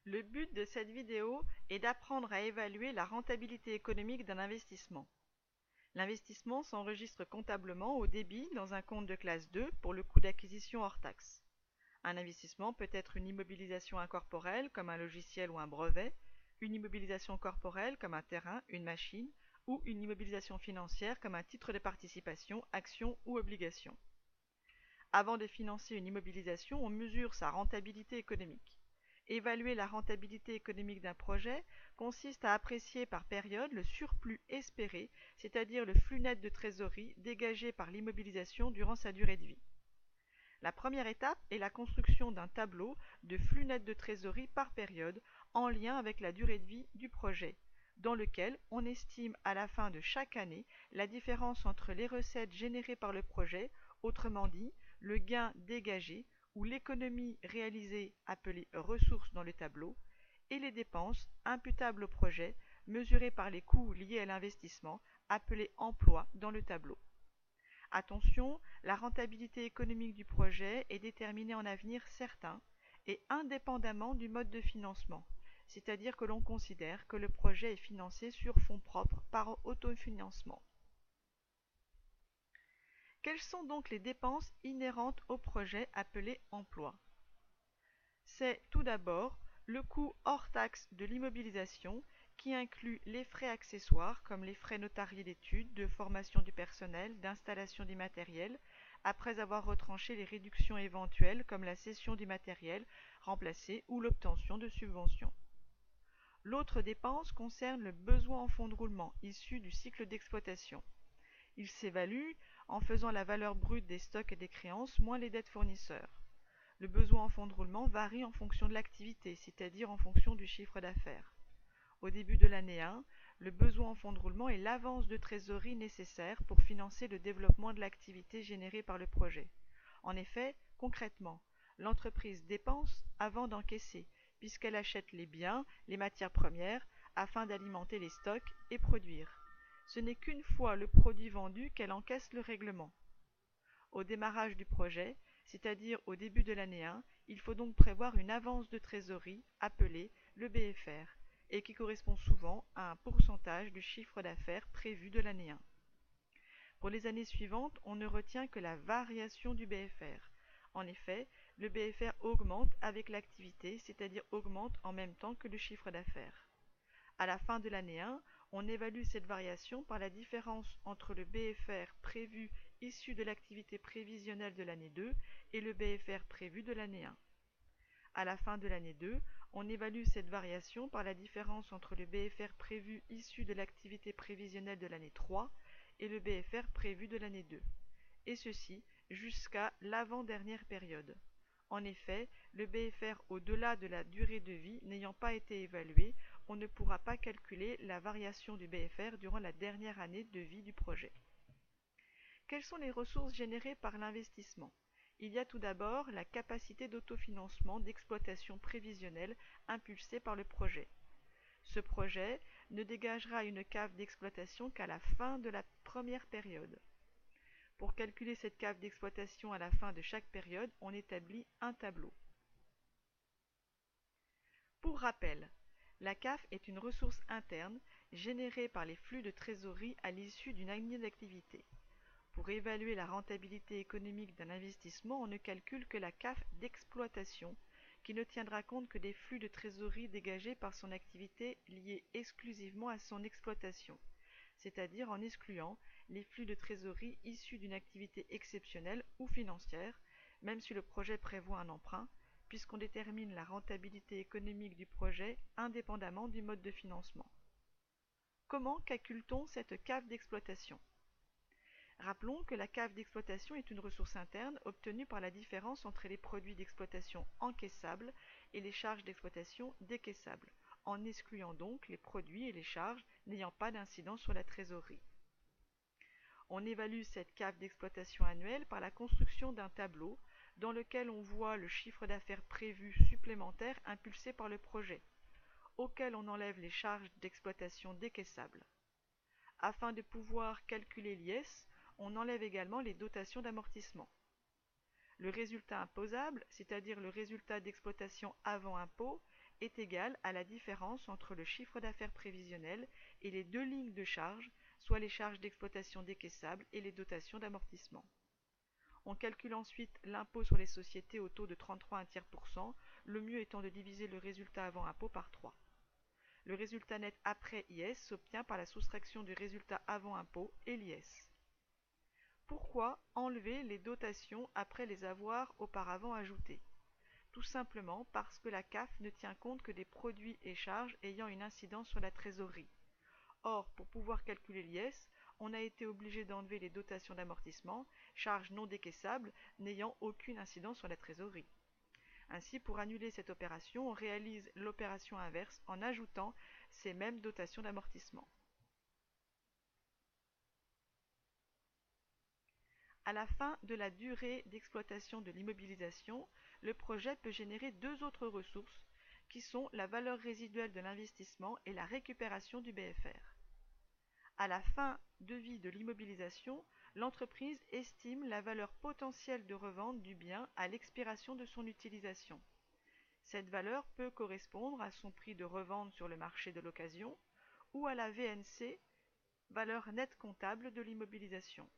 Le but de cette vidéo est d'apprendre à évaluer la rentabilité économique d'un investissement. L'investissement s'enregistre comptablement au débit dans un compte de classe 2 pour le coût d'acquisition hors taxe. Un investissement peut être une immobilisation incorporelle comme un logiciel ou un brevet, une immobilisation corporelle comme un terrain, une machine, ou une immobilisation financière comme un titre de participation, action ou obligation. Avant de financer une immobilisation, on mesure sa rentabilité économique. Évaluer la rentabilité économique d'un projet consiste à apprécier par période le surplus espéré, c'est-à-dire le flux net de trésorerie dégagé par l'immobilisation durant sa durée de vie. La première étape est la construction d'un tableau de flux net de trésorerie par période en lien avec la durée de vie du projet, dans lequel on estime à la fin de chaque année la différence entre les recettes générées par le projet, autrement dit, le gain dégagé ou l'économie réalisée appelée ressources dans le tableau, et les dépenses imputables au projet mesurées par les coûts liés à l'investissement appelés emploi dans le tableau. Attention, la rentabilité économique du projet est déterminée en avenir certain et indépendamment du mode de financement, c'est-à-dire que l'on considère que le projet est financé sur fonds propres par autofinancement. Quelles sont donc les dépenses inhérentes au projet appelé emploi? C'est tout d'abord le coût hors taxe de l'immobilisation qui inclut les frais accessoires comme les frais notariés d'études, de formation du personnel, d'installation du matériel, après avoir retranché les réductions éventuelles comme la cession du matériel remplacé ou l'obtention de subventions. L'autre dépense concerne le besoin en fonds de roulement issu du cycle d'exploitation. Il s'évalue en faisant la valeur brute des stocks et des créances moins les dettes fournisseurs. Le besoin en fonds de roulement varie en fonction de l'activité, c'est-à-dire en fonction du chiffre d'affaires. Au début de l'année 1, le besoin en fonds de roulement est l'avance de trésorerie nécessaire pour financer le développement de l'activité générée par le projet. En effet, concrètement, l'entreprise dépense avant d'encaisser, puisqu'elle achète les biens, les matières premières, afin d'alimenter les stocks et produire. Ce n'est qu'une fois le produit vendu qu'elle encaisse le règlement. Au démarrage du projet, c'est-à-dire au début de l'année 1, il faut donc prévoir une avance de trésorerie appelée le BFR et qui correspond souvent à un pourcentage du chiffre d'affaires prévu de l'année 1. Pour les années suivantes, on ne retient que la variation du BFR. En effet, le BFR augmente avec l'activité, c'est-à-dire augmente en même temps que le chiffre d'affaires. À la fin de l'année 1, on évalue cette variation par la différence entre le BFR prévu issu de l'activité prévisionnelle de l'année 2 et le BFR prévu de l'année 1. À la fin de l'année 2, on évalue cette variation par la différence entre le BFR prévu issu de l'activité prévisionnelle de l'année 3 et le BFR prévu de l'année 2, et ceci jusqu'à l'avant-dernière période. En effet, le BFR au-delà de la durée de vie n'ayant pas été évalué, on ne pourra pas calculer la variation du BFR durant la dernière année de vie du projet. Quelles sont les ressources générées par l'investissement? Il y a tout d'abord la capacité d'autofinancement d'exploitation prévisionnelle impulsée par le projet. Ce projet ne dégagera une cave d'exploitation qu'à la fin de la première période. Pour calculer cette cave d'exploitation à la fin de chaque période, on établit un tableau. Pour rappel, la CAF est une ressource interne générée par les flux de trésorerie à l'issue d'une année d'activité. Pour évaluer la rentabilité économique d'un investissement, on ne calcule que la CAF d'exploitation, qui ne tiendra compte que des flux de trésorerie dégagés par son activité liés exclusivement à son exploitation, c'est-à-dire en excluant les flux de trésorerie issus d'une activité exceptionnelle ou financière, même si le projet prévoit un emprunt, puisqu'on détermine la rentabilité économique du projet indépendamment du mode de financement. Comment calcule-t-on cette cave d'exploitation? Rappelons que la cave d'exploitation est une ressource interne obtenue par la différence entre les produits d'exploitation encaissables et les charges d'exploitation décaissables, en excluant donc les produits et les charges n'ayant pas d'incidence sur la trésorerie. On évalue cette cave d'exploitation annuelle par la construction d'un tableau dans lequel on voit le chiffre d'affaires prévu supplémentaire impulsé par le projet, auquel on enlève les charges d'exploitation décaissables. Afin de pouvoir calculer l'IS, on enlève également les dotations d'amortissement. Le résultat imposable, c'est-à-dire le résultat d'exploitation avant impôt, est égal à la différence entre le chiffre d'affaires prévisionnel et les deux lignes de charges, soit les charges d'exploitation décaissables et les dotations d'amortissement. On calcule ensuite l'impôt sur les sociétés au taux de 33,1%, le mieux étant de diviser le résultat avant impôt par 3. Le résultat net après IS s'obtient par la soustraction du résultat avant impôt et l'IS. Pourquoi enlever les dotations après les avoir auparavant ajoutées? Tout simplement parce que la CAF ne tient compte que des produits et charges ayant une incidence sur la trésorerie. Or, pour pouvoir calculer l'IS, on a été obligé d'enlever les dotations d'amortissement, charges non décaissables n'ayant aucune incidence sur la trésorerie. Ainsi, pour annuler cette opération, on réalise l'opération inverse en ajoutant ces mêmes dotations d'amortissement. À la fin de la durée d'exploitation de l'immobilisation, le projet peut générer deux autres ressources, qui sont la valeur résiduelle de l'investissement et la récupération du BFR. À la fin de vie de l'immobilisation, l'entreprise estime la valeur potentielle de revente du bien à l'expiration de son utilisation. Cette valeur peut correspondre à son prix de revente sur le marché de l'occasion ou à la VNC, valeur nette comptable de l'immobilisation.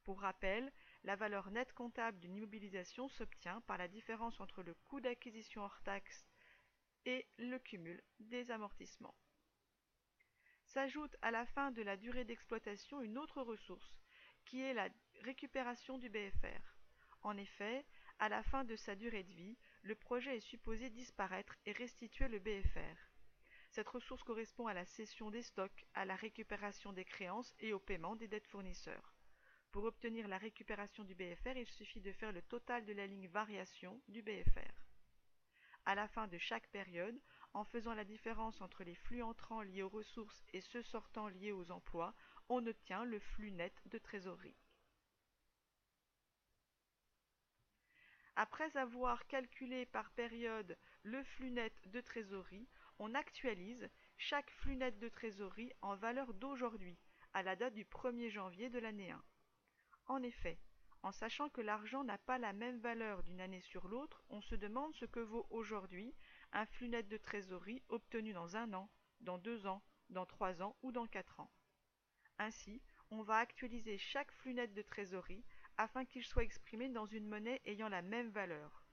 Pour rappel, la valeur nette comptable d'une immobilisation s'obtient par la différence entre le coût d'acquisition hors taxe et le cumul des amortissements. S'ajoute à la fin de la durée d'exploitation une autre ressource, qui est la récupération du BFR. En effet, à la fin de sa durée de vie, le projet est supposé disparaître et restituer le BFR. Cette ressource correspond à la cession des stocks, à la récupération des créances et au paiement des dettes fournisseurs. Pour obtenir la récupération du BFR, il suffit de faire le total de la ligne variation du BFR. À la fin de chaque période, en faisant la différence entre les flux entrants liés aux ressources et ceux sortants liés aux emplois, on obtient le flux net de trésorerie. Après avoir calculé par période le flux net de trésorerie, on actualise chaque flux net de trésorerie en valeur d'aujourd'hui, à la date du 1er janvier de l'année 1. En effet, en sachant que l'argent n'a pas la même valeur d'une année sur l'autre, on se demande ce que vaut aujourd'hui un flux net de trésorerie obtenu dans 1 an, dans 2 ans, dans 3 ans ou dans 4 ans. Ainsi, on va actualiser chaque flux net de trésorerie afin qu'il soit exprimé dans une monnaie ayant la même valeur.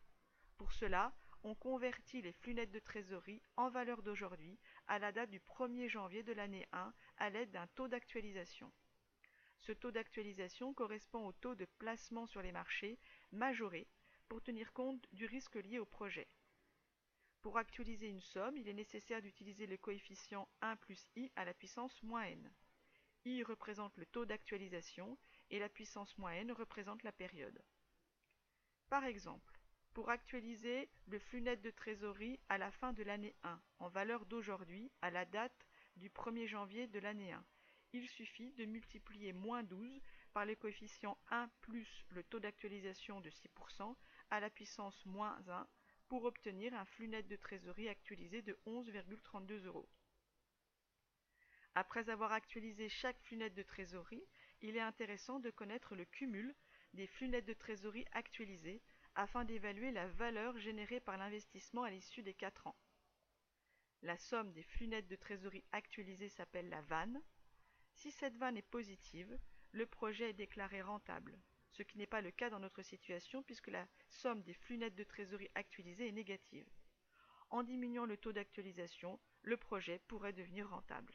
Pour cela, on convertit les flux nets de trésorerie en valeur d'aujourd'hui à la date du 1er janvier de l'année 1 à l'aide d'un taux d'actualisation. Ce taux d'actualisation correspond au taux de placement sur les marchés majoré pour tenir compte du risque lié au projet. Pour actualiser une somme, il est nécessaire d'utiliser le coefficient 1 plus i à la puissance moins n. I représente le taux d'actualisation et la puissance moins n représente la période. Par exemple, pour actualiser le flux net de trésorerie à la fin de l'année 1 en valeur d'aujourd'hui à la date du 1er janvier de l'année 1, il suffit de multiplier moins 12 par le coefficient 1 plus le taux d'actualisation de 6% à la puissance moins 1 pour obtenir un flux net de trésorerie actualisé de 11,32 euros. Après avoir actualisé chaque flux net de trésorerie, il est intéressant de connaître le cumul des flux nets de trésorerie actualisés afin d'évaluer la valeur générée par l'investissement à l'issue des 4 ans. La somme des flux nets de trésorerie actualisés s'appelle la vanne. Si cette vanne est positive, le projet est déclaré rentable, ce qui n'est pas le cas dans notre situation puisque la somme des flux nets de trésorerie actualisés est négative. En diminuant le taux d'actualisation, le projet pourrait devenir rentable.